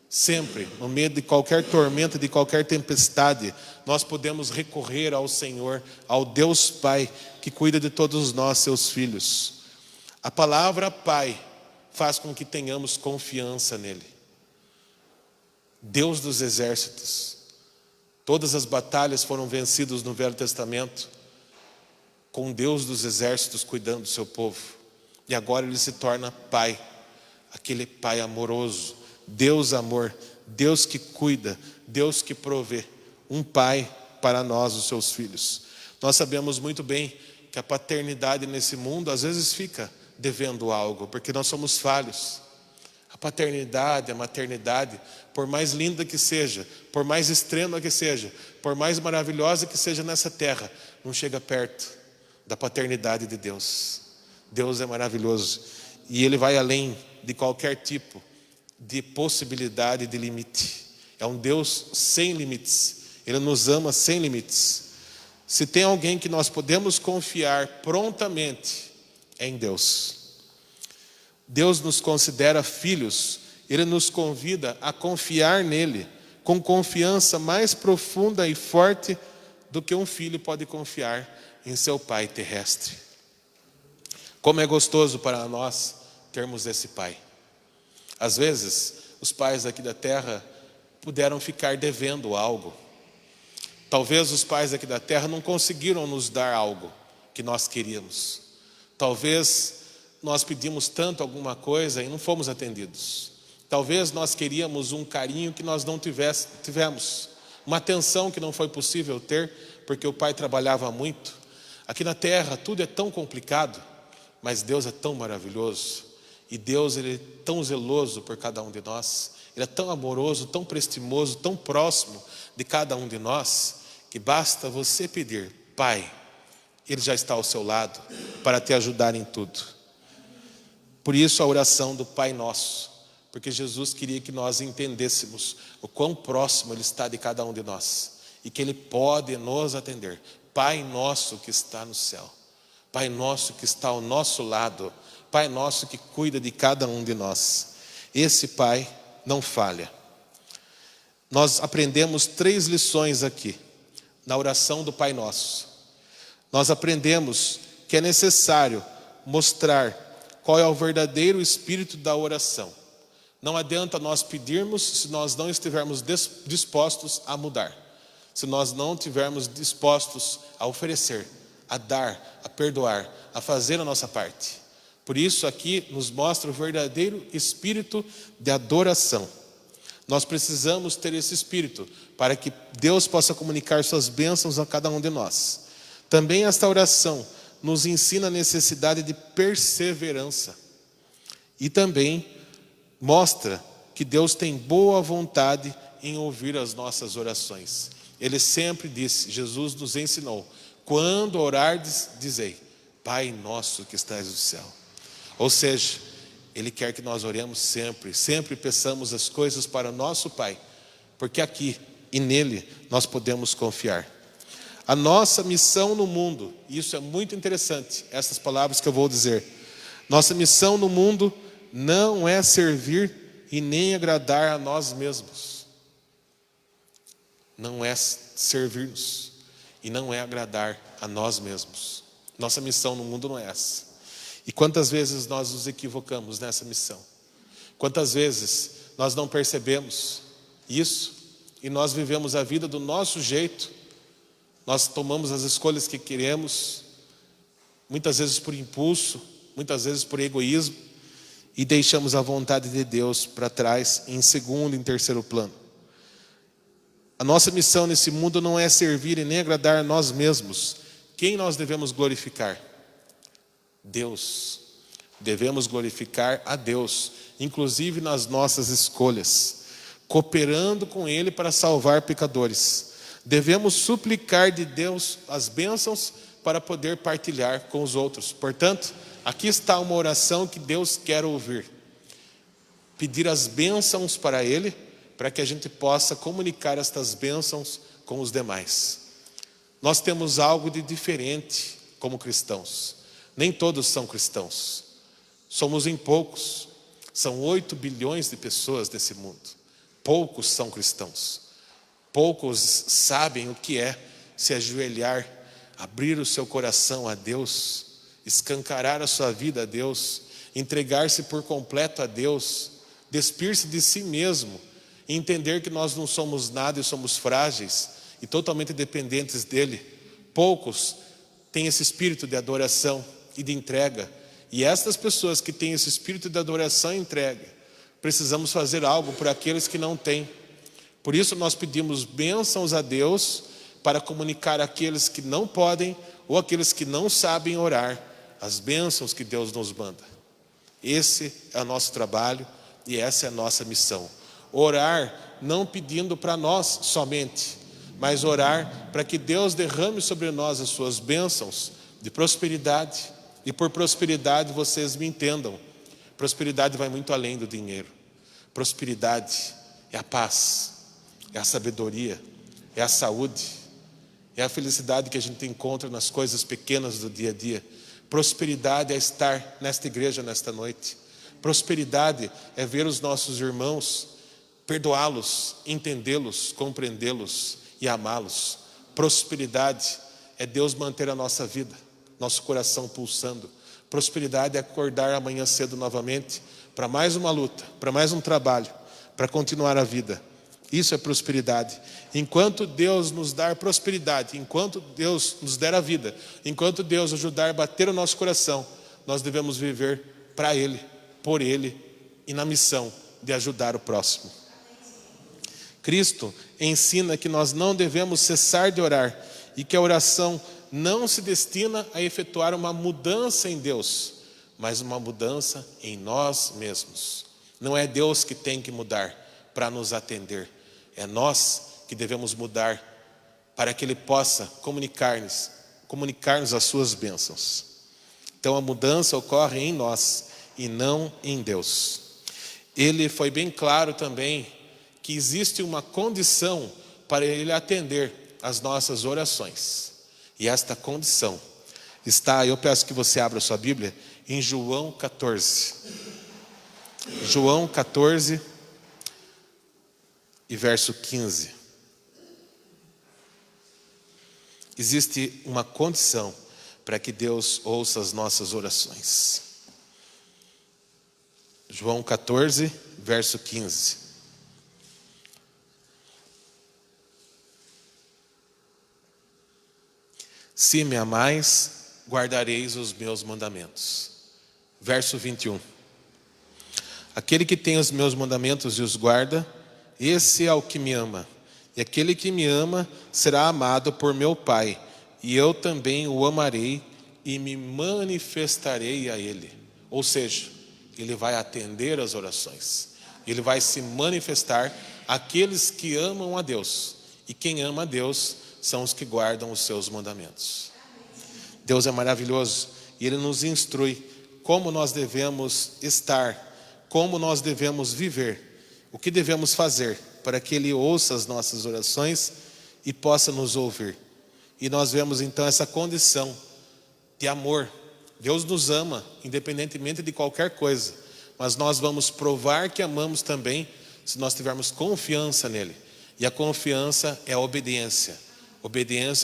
Sempre, no meio de qualquer tormenta, de qualquer tempestade, nós podemos recorrer ao Senhor, ao Deus Pai, que cuida de todos nós, seus filhos. A palavra Pai faz com que tenhamos confiança nele. Deus dos exércitos. Todas as batalhas foram vencidas no Velho Testamento, com Deus dos exércitos cuidando do seu povo. E agora ele se torna Pai, aquele Pai amoroso, Deus amor, Deus que cuida, Deus que provê, um Pai para nós, os seus filhos. Nós sabemos muito bem que a paternidade nesse mundo às vezes fica devendo algo, porque nós somos falhos. A paternidade, a maternidade, por mais linda que seja, por mais extrema que seja, por mais maravilhosa que seja nessa terra, não chega perto da paternidade de Deus. Deus é maravilhoso e Ele vai além de qualquer tipo de possibilidade, de limite. É um Deus sem limites. Ele nos ama sem limites. Se tem alguém que nós podemos confiar prontamente, é em Deus. Deus nos considera filhos. Ele nos convida a confiar nele com confiança mais profunda e forte do que um filho pode confiar em seu pai terrestre. Como é gostoso para nós termos esse pai. Às vezes, os pais aqui da terra puderam ficar devendo algo. Talvez os pais aqui da terra não conseguiram nos dar algo que nós queríamos. Talvez nós pedimos tanto alguma coisa e não fomos atendidos. Talvez nós queríamos um carinho que nós não tivemos. Uma atenção que não foi possível ter, porque o pai trabalhava muito. Aqui na terra tudo é tão complicado, mas Deus é tão maravilhoso. E Deus, Ele é tão zeloso por cada um de nós. Ele é tão amoroso, tão prestimoso, tão próximo de cada um de nós, que basta você pedir, Pai, Ele já está ao seu lado para te ajudar em tudo. Por isso a oração do Pai Nosso, porque Jesus queria que nós entendêssemos o quão próximo Ele está de cada um de nós e que Ele pode nos atender. Pai Nosso que está no céu, Pai Nosso que está ao nosso lado, Pai Nosso que cuida de cada um de nós. Esse Pai não falha. Nós aprendemos 3 lições aqui, na oração do Pai Nosso. Nós aprendemos que é necessário mostrar qual é o verdadeiro espírito da oração. Não adianta nós pedirmos se nós não estivermos dispostos a mudar. Se nós não estivermos dispostos a oferecer, a dar, a perdoar, a fazer a nossa parte. Por isso aqui nos mostra o verdadeiro espírito de adoração. Nós precisamos ter esse espírito para que Deus possa comunicar suas bênçãos a cada um de nós. Também esta oração nos ensina a necessidade de perseverança. E também mostra que Deus tem boa vontade em ouvir as nossas orações. Ele sempre disse, Jesus nos ensinou, quando orardes, dizei, Pai nosso que estás no céu. Ou seja, Ele quer que nós oremos sempre, sempre peçamos as coisas para o nosso Pai, porque aqui e nele nós podemos confiar. A nossa missão no mundo, e isso é muito interessante, essas palavras que eu vou dizer. Nossa missão no mundo não é servir e nem agradar a nós mesmos. Não é servir-nos e não é agradar a nós mesmos. Nossa missão no mundo não é essa. E quantas vezes nós nos equivocamos nessa missão? Quantas vezes nós não percebemos isso e nós vivemos a vida do nosso jeito? Nós tomamos as escolhas que queremos, muitas vezes por impulso, muitas vezes por egoísmo, e deixamos a vontade de Deus para trás em segundo e em terceiro plano. A nossa missão nesse mundo não é servir e nem agradar a nós mesmos. Quem nós devemos glorificar? Deus. Devemos glorificar a Deus, inclusive nas nossas escolhas, cooperando com Ele para salvar pecadores. Devemos suplicar de Deus as bênçãos para poder partilhar com os outros. Portanto, aqui está uma oração que Deus quer ouvir. Pedir as bênçãos para Ele, para que a gente possa comunicar estas bênçãos com os demais. Nós temos algo de diferente como cristãos. Nem todos são cristãos. Somos em poucos. São 8 bilhões de pessoas nesse mundo. Poucos são cristãos. Poucos sabem o que é se ajoelhar, abrir o seu coração a Deus, escancarar a sua vida a Deus, entregar-se por completo a Deus, despir-se de si mesmo, e entender que nós não somos nada e somos frágeis e totalmente dependentes dele. Poucos têm esse espírito de adoração e de entrega. E estas pessoas que têm esse espírito de adoração e entrega, precisamos fazer algo por aqueles que não têm. Por isso nós pedimos bênçãos a Deus para comunicar àqueles que não podem ou aqueles que não sabem orar as bênçãos que Deus nos manda. Esse é o nosso trabalho e essa é a nossa missão. Orar não pedindo para nós somente, mas orar para que Deus derrame sobre nós as suas bênçãos de prosperidade. E por prosperidade vocês me entendam, prosperidade vai muito além do dinheiro. Prosperidade é a paz, é a sabedoria, é a saúde, é a felicidade que a gente encontra nas coisas pequenas do dia a dia. Prosperidade é estar nesta igreja nesta noite. Prosperidade é ver os nossos irmãos, perdoá-los, entendê-los, compreendê-los e amá-los. Prosperidade é Deus manter a nossa vida, nosso coração pulsando. Prosperidade é acordar amanhã cedo novamente para mais uma luta, para mais um trabalho, para continuar a vida. Isso é prosperidade. Enquanto Deus nos dar prosperidade, enquanto Deus nos der a vida, enquanto Deus ajudar a bater o nosso coração, nós devemos viver para Ele, por Ele e na missão de ajudar o próximo. Cristo ensina que nós não devemos cessar de orar e que a oração não se destina a efetuar uma mudança em Deus, mas uma mudança em nós mesmos. Não é Deus que tem que mudar para nos atender, é nós que devemos mudar para que Ele possa comunicar-nos as suas bênçãos. Então a mudança ocorre em nós e não em Deus. Ele foi bem claro também que existe uma condição para Ele atender as nossas orações. E esta condição está, eu peço que você abra sua Bíblia, em João 14. João 14 e verso 15. Existe uma condição para que Deus ouça as nossas orações. João 14, verso 15. Se me amais, guardareis os meus mandamentos. Verso 21. Aquele que tem os meus mandamentos e os guarda, esse é o que me ama. E aquele que me ama será amado por meu Pai, e eu também o amarei e me manifestarei a ele. Ou seja, ele vai atender as orações. Ele vai se manifestar àqueles que amam a Deus. E quem ama a Deus são os que guardam os seus mandamentos. Deus é maravilhoso e Ele nos instrui como nós devemos estar, como nós devemos viver, o que devemos fazer para que Ele ouça as nossas orações e possa nos ouvir. E nós vemos então essa condição de amor. Deus nos ama, independentemente de qualquer coisa, mas nós vamos provar que amamos também se nós tivermos confiança nele. E a confiança é a obediência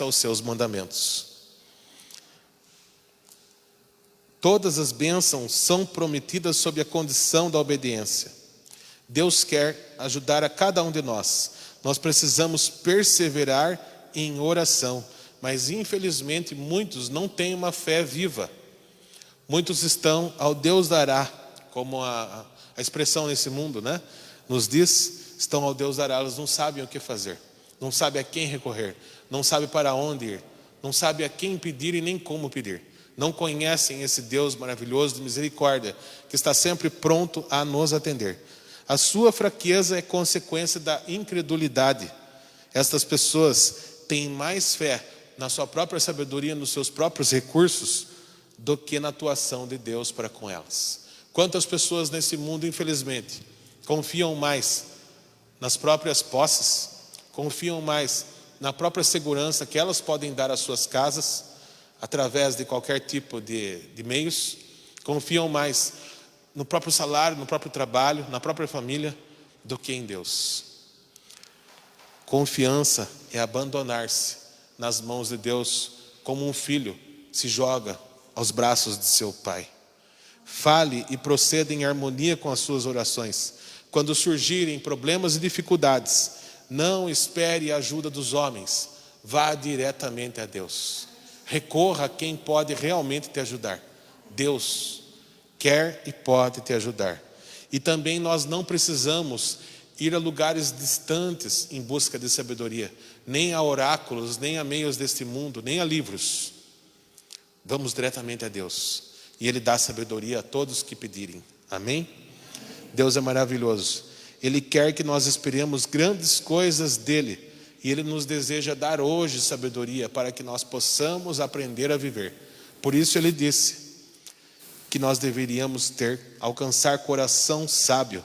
aos seus mandamentos. Todas as bênçãos são prometidas sob a condição da obediência. Deus quer ajudar a cada um de nós. Nós precisamos perseverar em oração, mas infelizmente muitos não têm uma fé viva. Muitos estão ao Deus dará, como a expressão nesse mundo, né? Nos diz, estão ao Deus dará, elas não sabem o que fazer, não sabem a quem recorrer, não sabem para onde ir, não sabem a quem pedir e nem como pedir. Não conhecem esse Deus maravilhoso de misericórdia, que está sempre pronto a nos atender. A sua fraqueza é consequência da incredulidade. Estas pessoas têm mais fé na sua própria sabedoria, nos seus próprios recursos, do que na atuação de Deus para com elas. Quantas pessoas nesse mundo, infelizmente, confiam mais nas próprias posses, confiam mais na própria segurança que elas podem dar às suas casas, através de qualquer tipo de meios, confiam mais no próprio salário, no próprio trabalho, na própria família, do que em Deus. Confiança é abandonar-se nas mãos de Deus, como um filho se joga aos braços de seu pai. Fale e proceda em harmonia com as suas orações. Quando surgirem problemas e dificuldades, não espere a ajuda dos homens, vá diretamente a Deus. Recorra a quem pode realmente te ajudar. Deus quer e pode te ajudar. E também nós não precisamos ir a lugares distantes em busca de sabedoria, nem a oráculos, nem a meios deste mundo, nem a livros. Vamos diretamente a Deus, e Ele dá sabedoria a todos que pedirem. Amém? Deus é maravilhoso. Ele quer que nós esperemos grandes coisas dEle, e Ele nos deseja dar hoje sabedoria para que nós possamos aprender a viver. Por isso Ele disse que nós deveríamos alcançar coração sábio.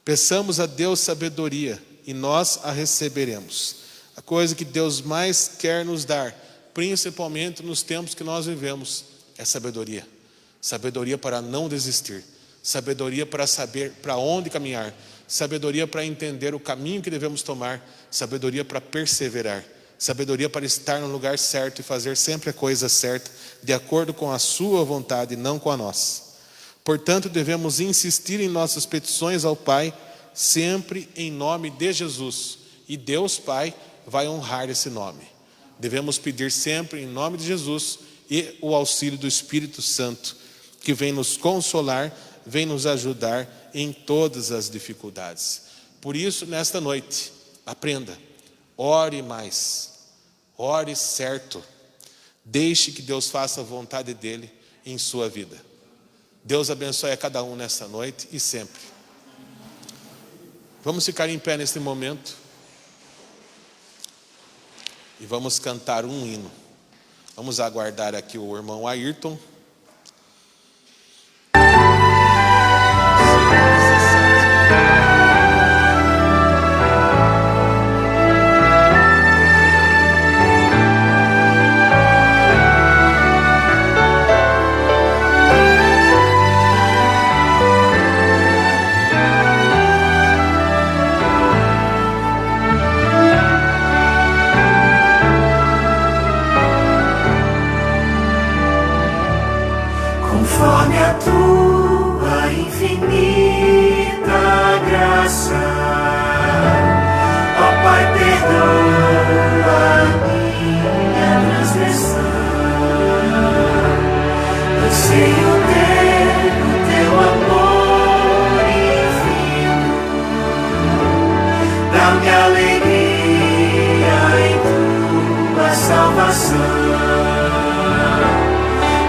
Peçamos a Deus sabedoria e nós a receberemos. A coisa que Deus mais quer nos dar, principalmente nos tempos que nós vivemos, é sabedoria. Sabedoria para não desistir. Sabedoria para saber para onde caminhar. Sabedoria para entender o caminho que devemos tomar. Sabedoria para perseverar. Sabedoria para estar no lugar certo e fazer sempre a coisa certa, de acordo com a sua vontade e não com a nossa. Portanto, devemos insistir em nossas petições ao Pai, sempre em nome de Jesus. E Deus Pai vai honrar esse nome. Devemos pedir sempre em nome de Jesus e o auxílio do Espírito Santo, que vem nos consolar, vem nos ajudar em todas as dificuldades. Por isso, nesta noite, aprenda, ore mais, ore certo, deixe que Deus faça a vontade dEle em sua vida. Deus abençoe a cada um nesta noite e sempre. Vamos ficar em pé neste momento e vamos cantar um hino. Vamos aguardar aqui o irmão Ayrton. Conforme a tua infinita graça, ó Pai, perdoa a minha transgressão. Eu sei o teu amor infinito, dá-me alegria em tua salvação.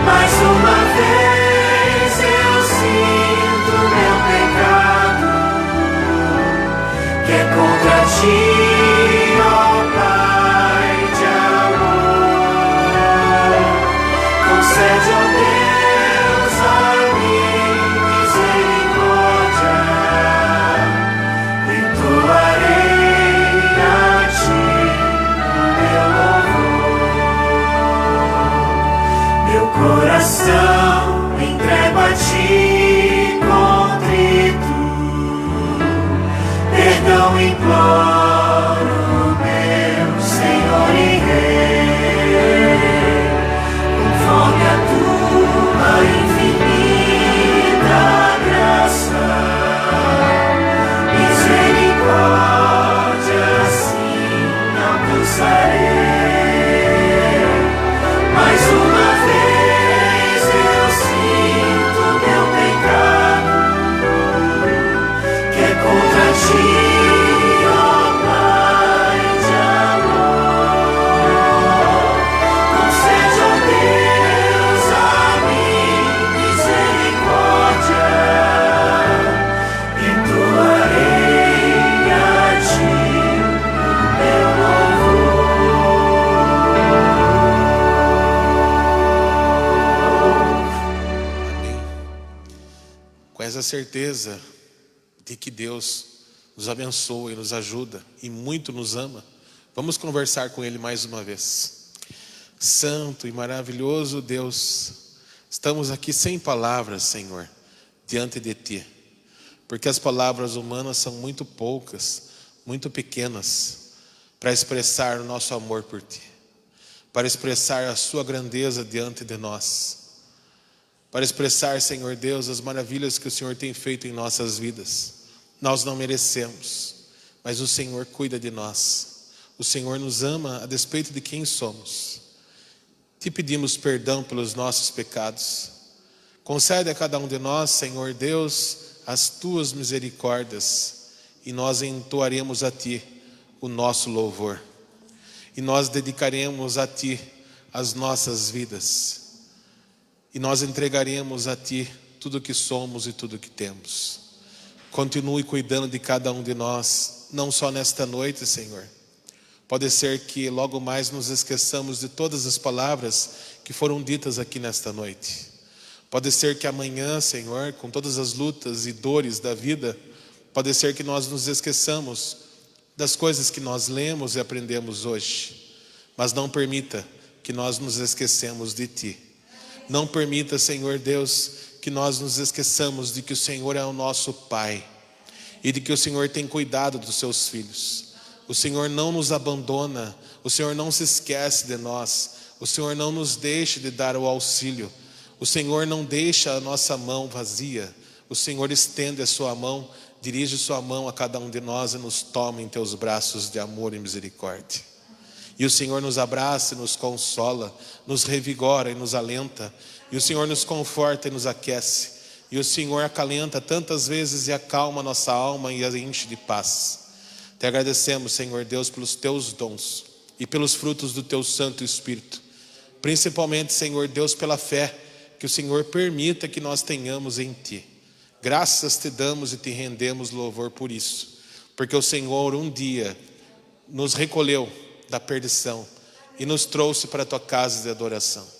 Mais uma vez eu sinto meu pecado, que é contra ti, ó Pai de amor. Concede, ó Deus, a mim misericórdia, entoarei a ti o meu louvor. Meu coração entrego a ti contrito, perdão imploro, meu Senhor e Rei. Conforme a tua infinita graça, misericórdia assim alcançarei. Mais uma vez eu sinto meu pecado, que é contra ti, ó Pai de amor. Concede, ó Deus, a mim misericórdia, entoarei a ti o meu Com essa certeza de que Deus nos abençoa e nos ajuda e muito nos ama. Vamos conversar com Ele mais uma vez. Santo e maravilhoso Deus, estamos aqui sem palavras, Senhor, diante de Ti, porque as palavras humanas são muito poucas, muito pequenas, para expressar o nosso amor por Ti, para expressar a Sua grandeza diante de nós, para expressar, Senhor Deus, as maravilhas que o Senhor tem feito em nossas vidas. Nós não merecemos, mas o Senhor cuida de nós. O Senhor nos ama a despeito de quem somos. Te pedimos perdão pelos nossos pecados. Concede a cada um de nós, Senhor Deus, as Tuas misericórdias, e nós entoaremos a Ti o nosso louvor. E nós dedicaremos a Ti as nossas vidas. E nós entregaremos a Ti tudo o que somos e tudo o que temos. Continue cuidando de cada um de nós, não só nesta noite, Senhor. Pode ser que logo mais nos esqueçamos de todas as palavras que foram ditas aqui nesta noite. Pode ser que amanhã, Senhor, com todas as lutas e dores da vida, pode ser que nós nos esqueçamos das coisas que nós lemos e aprendemos hoje. Mas não permita que nós nos esqueçamos de Ti. Não permita, Senhor Deus, que nós nos esqueçamos de que o Senhor é o nosso Pai e de que o Senhor tem cuidado dos seus filhos. O Senhor não nos abandona, o Senhor não se esquece de nós, o Senhor não nos deixa de dar o auxílio, o Senhor não deixa a nossa mão vazia, o Senhor estende a sua mão, dirige sua mão a cada um de nós e nos toma em Teus braços de amor e misericórdia. E o Senhor nos abraça e nos consola, nos revigora e nos alenta, e o Senhor nos conforta e nos aquece, e o Senhor acalenta tantas vezes e acalma a nossa alma e a enche de paz. Te agradecemos, Senhor Deus, pelos Teus dons e pelos frutos do Teu Santo Espírito, principalmente, Senhor Deus, pela fé que o Senhor permita que nós tenhamos em Ti. Graças Te damos e Te rendemos louvor por isso, porque o Senhor um dia nos recolheu da perdição e nos trouxe para a Tua casa de adoração.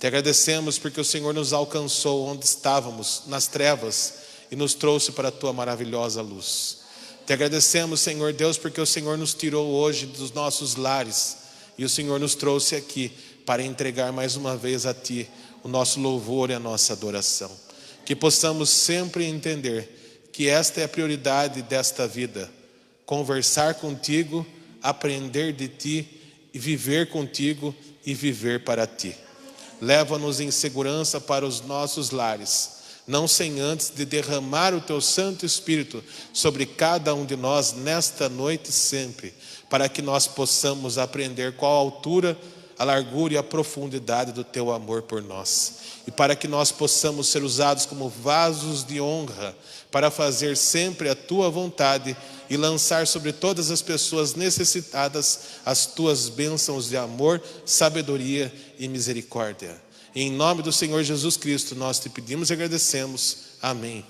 Te agradecemos porque o Senhor nos alcançou onde estávamos, nas trevas, e nos trouxe para a Tua maravilhosa luz. Te agradecemos, Senhor Deus, porque o Senhor nos tirou hoje dos nossos lares e o Senhor nos trouxe aqui para entregar mais uma vez a Ti o nosso louvor e a nossa adoração. Que possamos sempre entender que esta é a prioridade desta vida: conversar contigo, aprender de Ti e viver contigo e viver para Ti. Leva-nos em segurança para os nossos lares, não sem antes de derramar o Teu Santo Espírito sobre cada um de nós nesta noite e sempre, para que nós possamos aprender qual a altura, a largura e a profundidade do Teu amor por nós, e para que nós possamos ser usados como vasos de honra para fazer sempre a Tua vontade e lançar sobre todas as pessoas necessitadas as Tuas bênçãos de amor, sabedoria e misericórdia. Em nome do Senhor Jesus Cristo nós Te pedimos e agradecemos. Amém.